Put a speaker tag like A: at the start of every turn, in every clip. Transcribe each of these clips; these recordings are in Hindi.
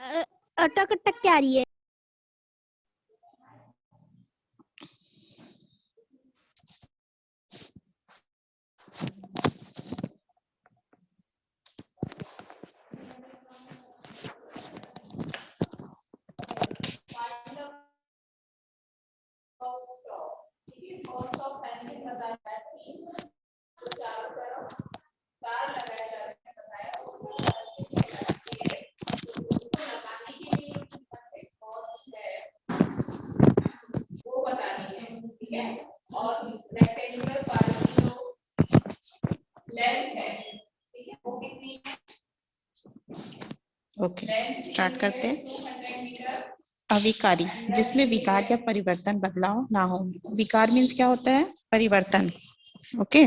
A: अटक अटक के आ रही है।
B: ओके, स्टार्ट करते हैं। अविकारी, जिसमें विकार या परिवर्तन बदलाव ना हो। विकार मीन्स क्या होता है? परिवर्तन। ओके,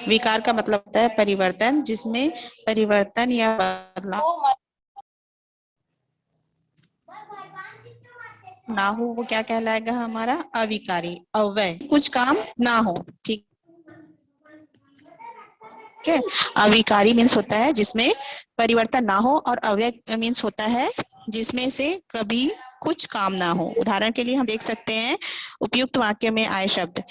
B: विकार का मतलब होता है परिवर्तन, जिसमें परिवर्तन या बदलाव ना हो, वो क्या कहलाएगा? हमारा अविकारी। अव्यय, कुछ काम ना हो। ठीक है, अविकारी मीन्स होता है जिसमें परिवर्तन ना हो, और अव्यय मीन्स होता है जिसमें से कभी कुछ काम ना हो। उदाहरण के लिए हम देख सकते हैं उपयुक्त वाक्य में आए शब्द।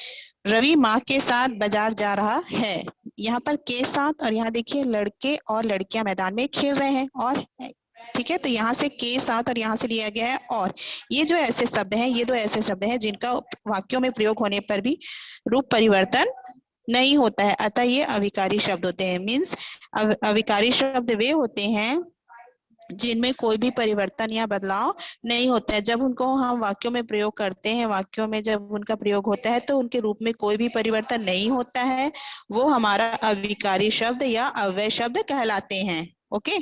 B: रवि माँ के साथ बाजार जा रहा है। यहाँ पर के साथ, और यहाँ देखिए लड़के और लड़कियां मैदान में खेल रहे हैं। और ठीक है, तो यहाँ से के साथ और यहाँ से लिया गया है। और ये जो ऐसे शब्द हैं, ये दो ऐसे शब्द हैं जिनका वाक्यों में प्रयोग होने पर भी रूप परिवर्तन नहीं होता है, अतः ये अविकारी शब्द होते हैं। मीन्स अविकारी शब्द वे होते हैं जिनमें कोई भी परिवर्तन या बदलाव नहीं होता है। जब उनको हम वाक्यों में प्रयोग करते हैं, वाक्यों में जब उनका प्रयोग होता है तो उनके रूप में कोई भी परिवर्तन नहीं होता है, वो हमारा अविकारी शब्द या अव्यय शब्द कहलाते हैं। Okay,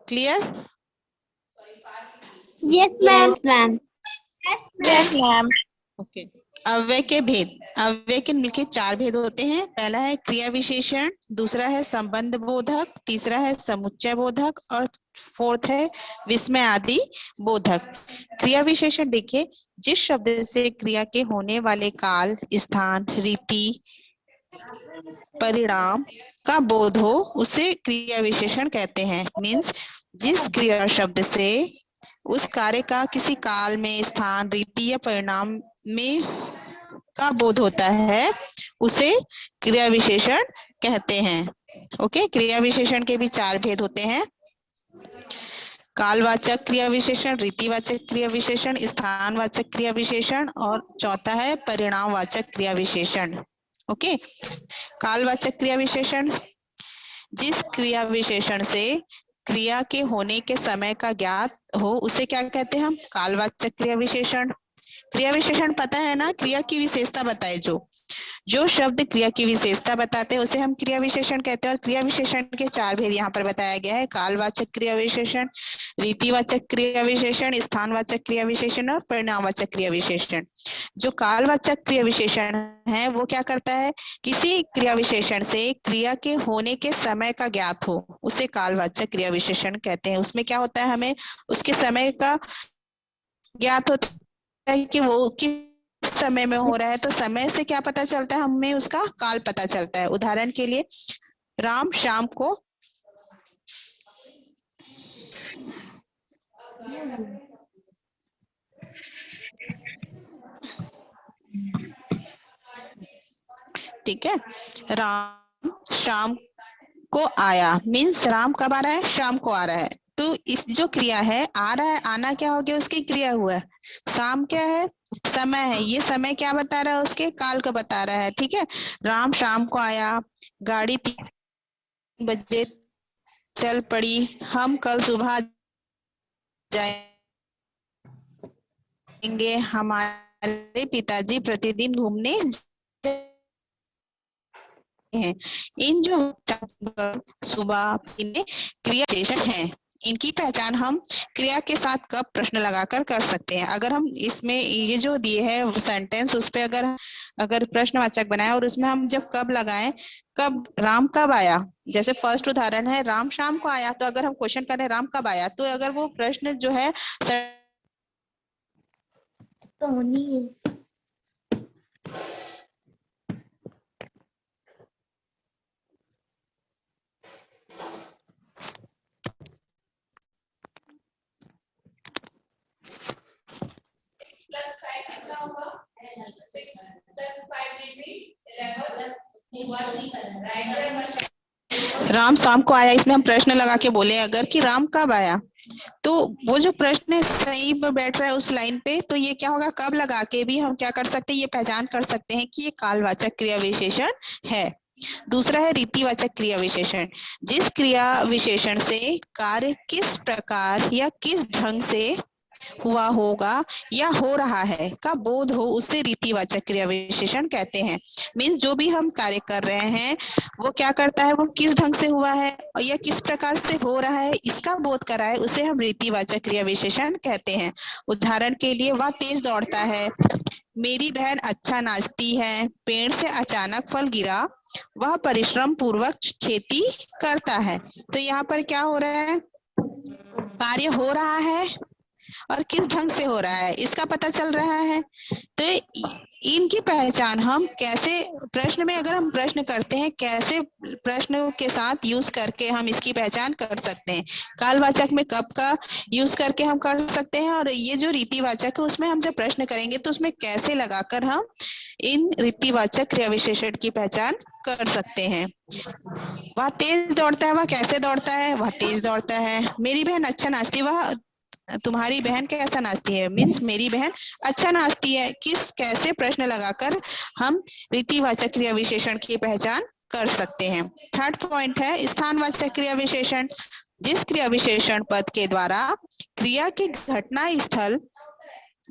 B: clear?
A: Yes ma'am.
C: Yes ma'am.
B: Okay, अव्यय के भेद। अव्यय के मिलके 4 भेद होते हैं। पहला है क्रिया विशेषण, दूसरा है संबंध बोधक, तीसरा है समुच्चय बोधक, और फोर्थ है विस्मय आदि बोधक। क्रिया विशेषण देखिए, जिस शब्द से क्रिया के होने वाले काल, स्थान, रीति, परिणाम का बोध हो, उसे क्रिया विशेषण कहते हैं। मीन्स जिस क्रिया शब्द से उस कार्य का किसी काल में, स्थान, रीति या परिणाम में का बोध होता है, उसे क्रिया विशेषण कहते हैं। ओके, क्रिया विशेषण के भी 4 भेद होते हैं। कालवाचक क्रिया विशेषण, रीतिवाचक क्रिया विशेषण, स्थानवाचक क्रिया विशेषण, और चौथा है परिणामवाचक क्रिया विशेषण। ओके, कालवाचक क्रिया विशेषण, जिस क्रिया विशेषण से क्रिया के होने के समय का ज्ञात हो, उसे क्या कहते हैं हम? कालवाचक क्रिया विशेषण। क्रिया विशेषण पता है ना, क्रिया की विशेषता बताए। जो शब्द क्रिया की विशेषता बताते हैं उसे हम क्रिया विशेषण कहते हैं। और क्रिया विशेषण के 4 भेद यहाँ पर बताया गया है। कालवाचक क्रिया विशेषण, रीतिवाचक क्रिया विशेषण, स्थानवाचक क्रिया विशेषण और परिणामवाचक क्रिया विशेषण। जो कालवाचक क्रिया विशेषण है वो क्या करता है? किसी क्रिया विशेषण से क्रिया के होने के समय का ज्ञात हो, उसे कालवाचक क्रिया विशेषण कहते हैं। उसमें क्या होता है, हमें उसके समय का ज्ञात होता है कि वो किस समय में हो रहा है। तो समय से क्या पता चलता है? हमें उसका काल पता चलता है। उदाहरण के लिए, राम शाम को ठीक है, राम शाम को आया, मीन्स राम कब आ रहा है? शाम को आ रहा है। तो इस जो क्रिया है, आ रहा है, आना क्या हो गया? उसकी क्रिया हुआ है। शाम क्या है? समय है। ये समय क्या बता रहा है? उसके काल को बता रहा है। ठीक है, राम शाम को आया, गाड़ी 3 बजे चल पड़ी, हम कल सुबह जाएंगे, हमारे पिताजी प्रतिदिन घूमने हैं। इन जो सुबह क्रिया विशेषण है, इनकी पहचान हम क्रिया के साथ कब प्रश्न लगाकर कर सकते हैं। अगर हम इसमें ये जो दिए है सेंटेंस, उस पे अगर प्रश्नवाचक बनाए और उसमें हम जब कब लगाएं, कब, राम कब आया, जैसे फर्स्ट उदाहरण है राम शाम को आया, तो अगर हम क्वेश्चन करें राम कब आया, तो अगर वो प्रश्न जो है राम शाम को आया, इसमें हम प्रश्न लगा के बोले अगर कि राम कब आया, तो वो जो प्रश्न है सही पे बैठ रहा है उस लाइन पे, तो ये क्या होगा, कब लगा के भी हम क्या कर सकते हैं, ये पहचान कर सकते हैं कि ये कालवाचक क्रिया विशेषण है। दूसरा है रीतिवाचक क्रिया विशेषण। जिस क्रिया विशेषण से कार्य किस प्रकार या किस ढंग से हुआ होगा या हो रहा है का बोध हो, उसे रीतिवाचक क्रिया विशेषण कहते हैं। मीन्स जो भी हम कार्य कर रहे हैं वो क्या करता है, वो किस ढंग से हुआ है या किस प्रकार से हो रहा है, इसका बोध कराए, उसे हम रीतिवाचक क्रिया विशेषण कहते हैं। उदाहरण के लिए, वह तेज दौड़ता है, मेरी बहन अच्छा नाचती है, पेड़ से अचानक फल गिरा, वह परिश्रम पूर्वक खेती करता है। तो यहाँ पर क्या हो रहा है, कार्य हो रहा है और किस ढंग से हो रहा है इसका पता चल रहा है। तो इनकी पहचान हम कैसे, प्रश्न में अगर हम प्रश्न करते हैं, कैसे प्रश्न के साथ यूज करके हम इसकी पहचान कर सकते हैं। कालवाचक में कब का यूज करके हम कर सकते हैं, और ये जो रीतिवाचक है उसमें हम जब प्रश्न करेंगे तो उसमें कैसे लगाकर हम इन रीतिवाचक क्रिया विशेषण की पहचान कर सकते हैं। वह तेज दौड़ता है, वह कैसे दौड़ता है, वह तेज दौड़ता है। मेरी बहन अच्छा नाचती है, वह तुम्हारी बहन कैसा नाचती है, मीन्स मेरी बहन अच्छा नाचती है। किस कैसे प्रश्न लगाकर हम रीतिवाचक क्रिया विशेषण की पहचान कर सकते हैं। थर्ड पॉइंट है स्थानवाचक क्रिया विशेषण। जिस क्रिया विशेषण पद के द्वारा क्रिया के घटना स्थल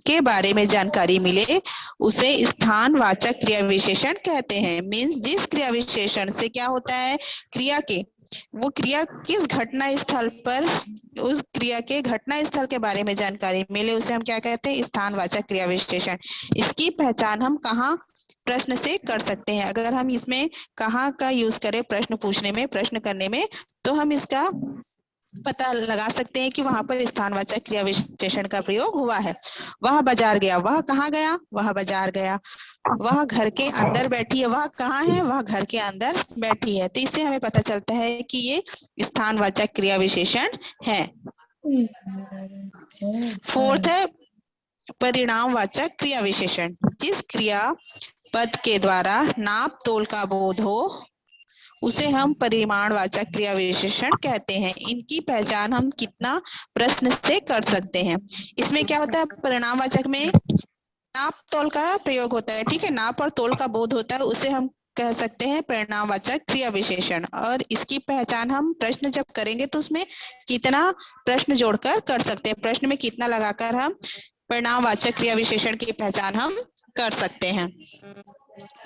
B: के बारे में जानकारी मिले, उसे स्थानवाचक क्रिया विशेषण कहते हैं। मीन्स जिस क्रिया विशेषण से क्या होता है, क्रिया के, वो क्रिया किस घटना स्थल पर, उस क्रिया के घटना स्थल के बारे में जानकारी मिले, उसे हम क्या कहते हैं, स्थानवाचक क्रिया विशेषण। इसकी पहचान हम कहाँ प्रश्न से कर सकते हैं, अगर हम इसमें कहाँ का यूज करें प्रश्न पूछने में, प्रश्न करने में, तो हम इसका पता लगा सकते हैं कि वहां पर स्थानवाचक क्रिया विशेषण का प्रयोग हुआ है। वह बाजार गया, वह कहाँ गया, वह बाजार गया। वह घर के अंदर बैठी है, वह कहाँ है, वह घर के अंदर बैठी है। तो इससे हमें पता चलता है कि ये स्थानवाचक क्रिया विशेषण है। फोर्थ है परिणामवाचक क्रिया विशेषण। जिस क्रिया पद के द्वारा नाप तोल का बोध हो, उसे हम परिमाणवाचक क्रिया विशेषण कहते हैं। इनकी पहचान हम कितना प्रश्न से कर सकते हैं। इसमें क्या होता है, परिणामवाचक में नाप तोल का प्रयोग होता है, ठीक है, नाप और तोल का बोध होता है, उसे हम कह सकते हैं परिणामवाचक क्रिया विशेषण। और इसकी पहचान हम प्रश्न जब करेंगे तो उसमें कितना प्रश्न जोड़कर कर सकते हैं, प्रश्न में कितना लगाकर हम परिणामवाचक क्रिया विशेषण की पहचान हम कर सकते हैं।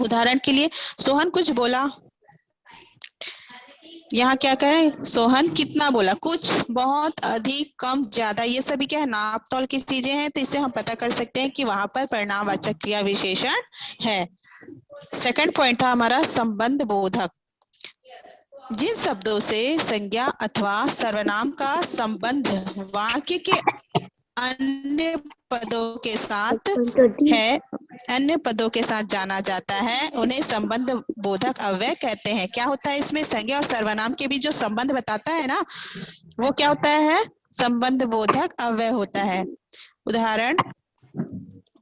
B: उदाहरण के लिए, सोहन कुछ बोला, यहाँ क्या करें, सोहन कितना बोला, कुछ, बहुत, अधिक, कम, ज्यादा, ये सभी क्या है, नाप तौल की चीजें हैं। तो इससे हम पता कर सकते हैं कि वहां पर परिणामवाचक क्रिया विशेषण है। सेकंड पॉइंट था हमारा संबंध बोधक। जिन शब्दों से संज्ञा अथवा सर्वनाम का संबंध वाक्य के अन्य पदों के साथ है, अन्य पदों के साथ जाना जाता है, उन्हें संबंध बोधक अव्यय कहते हैं। क्या होता है, इसमें संज्ञा और सर्वनाम के बीच जो संबंध बताता है ना, वो क्या होता है, संबंध बोधक अव्यय होता है। उदाहरण,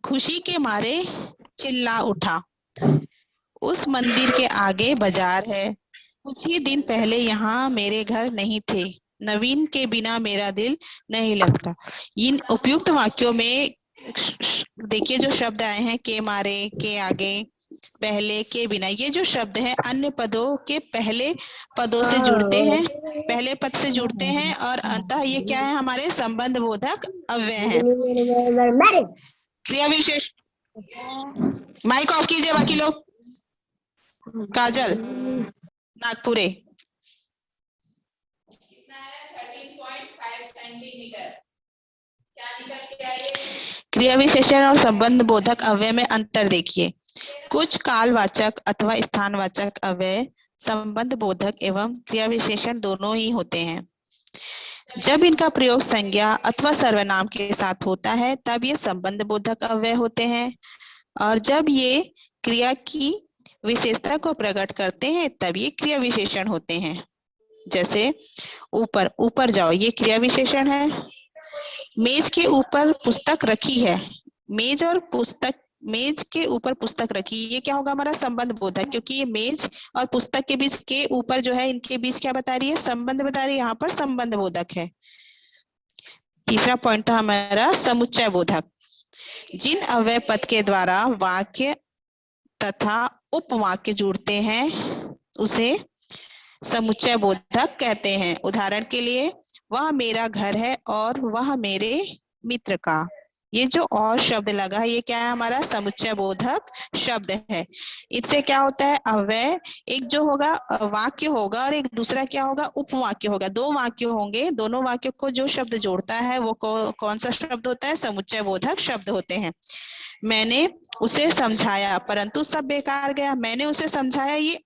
B: खुशी के मारे चिल्ला उठा, उस मंदिर के आगे बाजार है, कुछ ही दिन पहले यहाँ मेरे घर नहीं थे, नवीन के बिना मेरा दिल नहीं लगता। इन उपयुक्त वाक्यों में देखिए जो शब्द आए हैं, के मारे, के आगे, पहले, के बिना, ये जो शब्द हैं अन्य पदों के पहले पदों से जुड़ते हैं, पहले पद से जुड़ते हैं, और अंततः ये क्या है, हमारे संबंध बोधक अव्यय है। क्रिया विशेष, माइक ऑफ कीजिए बाकी लोग। काजल नागपुरे, 13.5 सेंटीमीटर। क्या निकल के आए? क्रिया विशेषण और संबंध बोधक अव्यय में अंतर देखिए। कुछ कालवाचक अथवा स्थानवाचक अव्यय संबंध बोधक एवं क्रिया विशेषण दोनों ही होते हैं। जब इनका प्रयोग संज्ञा अथवा सर्वनाम के साथ होता है तब ये संबंध बोधक अव्यय होते हैं, और जब ये क्रिया की विशेषता को प्रकट करते हैं तब ये क्रिया विशेषण होते हैं। जैसे ऊपर, ऊपर जाओ, ये क्रिया विशेषण है। मेज के ऊपर पुस्तक रखी है, मेज और पुस्तक मेज के ऊपर पुस्तक रखी, ये क्या होगा हमारा संबंध बोधक, क्योंकि ये मेज और पुस्तक के बीच के ऊपर जो है, इनके बीच क्या बता रही है, संबंध बता रही है, यहाँ पर संबंध बोधक है। तीसरा पॉइंट था हमारा समुच्चय बोधक। जिन अव्यय पद के द्वारा वाक्य तथा उपवाक्य जुड़ते हैं उसे समुच्चय बोधक कहते हैं। उदाहरण के लिए, वह मेरा घर है और वह मेरे मित्र का। ये जो और शब्द लगा है, ये क्या है, हमारा समुच्चय बोधक शब्द है। इससे क्या होता है, अव्यय एक जो होगा वाक्य होगा और एक दूसरा क्या होगा, उपवाक्य होगा। दो वाक्य होंगे, दोनों वाक्य को जो शब्द जोड़ता है वो कौन सा शब्द होता है, समुच्चय बोधक शब्द होते हैं। मैंने उसे समझाया परंतु सब बेकार गया। मैंने उसे समझाया, ये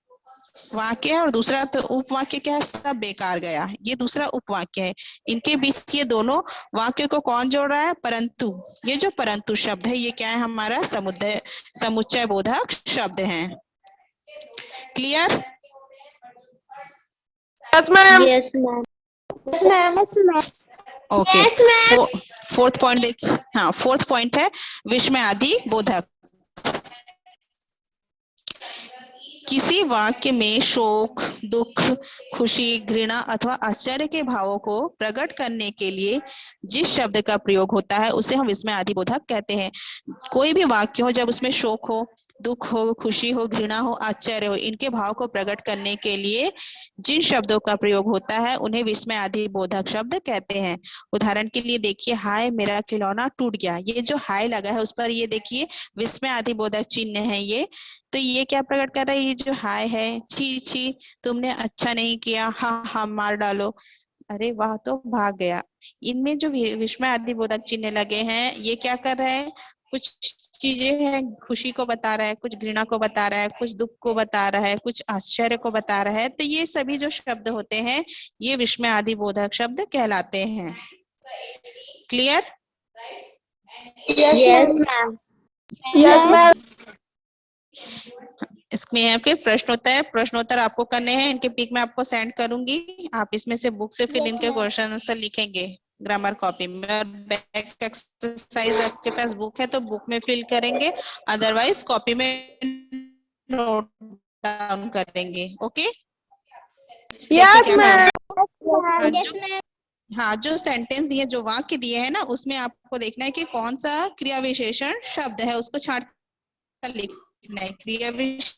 B: वाक्य है, और दूसरा तो उपवाक्य क्या है, सब बेकार गया, ये दूसरा उपवाक्य है। इनके बीच ये दोनों वाक्य को कौन जोड़ रहा है, परंतु। ये जो परंतु शब्द है, ये क्या है, हमारा समुच्चय बोधक शब्द है। Clear?
C: Yes, ma'am.
A: Yes, ma'am. Yes, ma'am. Yes, ma'am.
B: Okay,
A: Yes, ma'am.
B: Fourth point देखिए। हाँ, फोर्थ पॉइंट है विस्मय आदि बोधक। किसी वाक्य में शोक, दुख, खुशी, घृणा अथवा आश्चर्य के भावों को प्रकट करने के लिए जिस शब्द का प्रयोग होता है उसे हम विस्मय आदि बोधक कहते हैं। कोई भी वाक्य हो, जब उसमें शोक हो, दुख हो, खुशी हो, घृणा हो, आश्चर्य हो, इनके भाव को प्रकट करने के लिए जिन शब्दों का प्रयोग होता है उन्हें विस्मय आदि बोधक शब्द कहते हैं। उदाहरण के लिए देखिए, हाय मेरा खिलौना टूट गया। ये जो हाय लगा है उस पर ये देखिए विस्मय आदि बोधक चिन्ह है ये। तो ये क्या प्रकट कर रहा है, ये जो हाय है, छी छी तुमने अच्छा नहीं किया, हाँ हाँ मार डालो, अरे वाह तो भाग गया। इनमें जो विस्मय आदि बोधक चिन्ह लगे हैं, ये क्या कर रहे हैं, कुछ चीजें हैं, खुशी को बता रहा है, कुछ घृणा को बता रहा है, कुछ दुख को बता रहा है, कुछ आश्चर्य को बता रहा है। तो ये सभी जो शब्द होते हैं ये विस्मय आदि बोधक शब्द कहलाते हैं। Clear?
A: Yes, ma'am.
C: Yes, ma'am.
B: इसमें है फिर प्रश्नोत्तर। प्रश्नोत्तर आपको करने हैं, इनके पिक में आपको सेंड करूंगी। आप इसमें से बुक से फिर इनके क्वेश्चन आंसर लिखेंगे ग्रामर कॉपी में, और बैक एक्सरसाइज आपके पास बुक है तो बुक में फिल करेंगे, अदरवाइज कॉपी में नोट डाउन करेंगे। ओके, देखिए
C: Yes,
B: क्या करना है
C: ma'am.
B: आपको। हाँ, जो सेंटेंस दिए, जो वाक्य दिए हैं ना, उसमें आपको देखना है कि कौन सा क्रिया विशेषण शब्द है, उसको छांट कर लिखना है। क्रिया विशेषण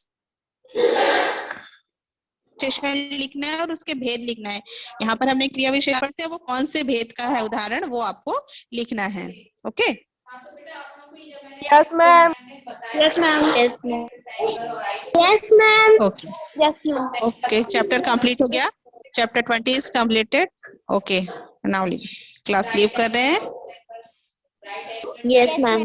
B: लिखना है और उसके भेद लिखना है। यहाँ पर हमने क्रिया विशेषण से वो कौन से भेद का है उदाहरण, वो आपको लिखना है। Okay,
C: Yes, ma'am.
A: Yes, ma'am. Yes, ma'am. Yes, ma'am.
B: Okay
A: Yes, ma'am.
B: Okay, chapter complete हो गया। Chapter 20 is completed. Okay, now class leave कर रहे हैं।
A: Yes, ma'am.